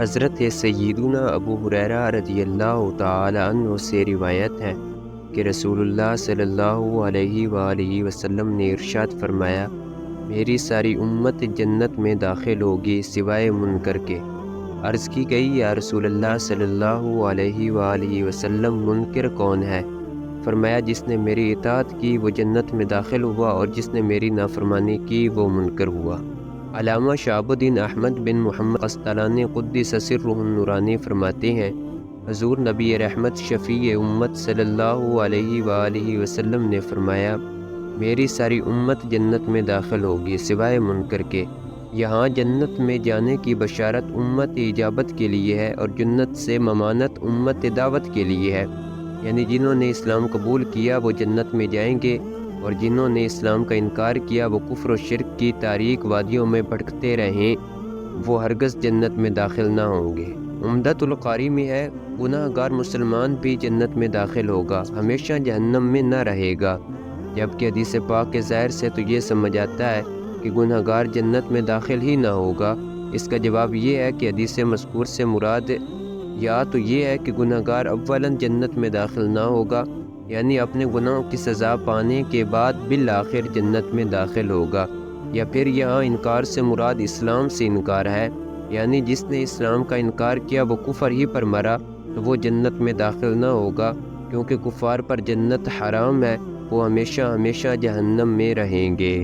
حضرت سیدنا ابو ہریرہ رضی اللہ تعالی عنہ سے روایت ہے کہ رسول اللہ صلی اللہ علیہ وآلہ وسلم نے ارشاد فرمایا، میری ساری امت جنت میں داخل ہوگی سوائے منکر کے۔ عرض کی گئی، یا رسول اللہ صلی اللہ علیہ وآلہ وسلم، منکر کون ہے؟ فرمایا، جس نے میری اطاعت کی وہ جنت میں داخل ہوا، اور جس نے میری نافرمانی کی وہ منکر ہوا۔ علامہ شہاب الدین احمد بن محمد قسطلانی قدس سرہ النورانی فرماتے ہیں، حضور نبی رحمت شفیع امت صلی اللہ علیہ وآلہ وسلم نے فرمایا، میری ساری امت جنت میں داخل ہوگی سوائے منکر کے۔ یہاں جنت میں جانے کی بشارت امت اجابت کے لیے ہے، اور جنت سے ممانت امت دعوت کے لیے ہے، یعنی جنہوں نے اسلام قبول کیا وہ جنت میں جائیں گے، اور جنہوں نے اسلام کا انکار کیا وہ کفر و شرک کی تاریک وادیوں میں بھٹکتے رہیں، وہ ہرگز جنت میں داخل نہ ہوں گے۔ عمدۃ القاری میں ہے، گناہ گار مسلمان بھی جنت میں داخل ہوگا، ہمیشہ جہنم میں نہ رہے گا، جبکہ حدیث پاک کے ظاہر سے تو یہ سمجھ آتا ہے کہ گناہ گار جنت میں داخل ہی نہ ہوگا۔ اس کا جواب یہ ہے کہ حدیث مذکور سے مراد یا تو یہ ہے کہ گناہ گار اولاً جنت میں داخل نہ ہوگا، یعنی اپنے گناہوں کی سزا پانے کے بعد بالآخر جنت میں داخل ہوگا، یا پھر یہاں انکار سے مراد اسلام سے انکار ہے، یعنی جس نے اسلام کا انکار کیا وہ کفر ہی پر مرا تو وہ جنت میں داخل نہ ہوگا، کیونکہ کفار پر جنت حرام ہے، وہ ہمیشہ ہمیشہ جہنم میں رہیں گے۔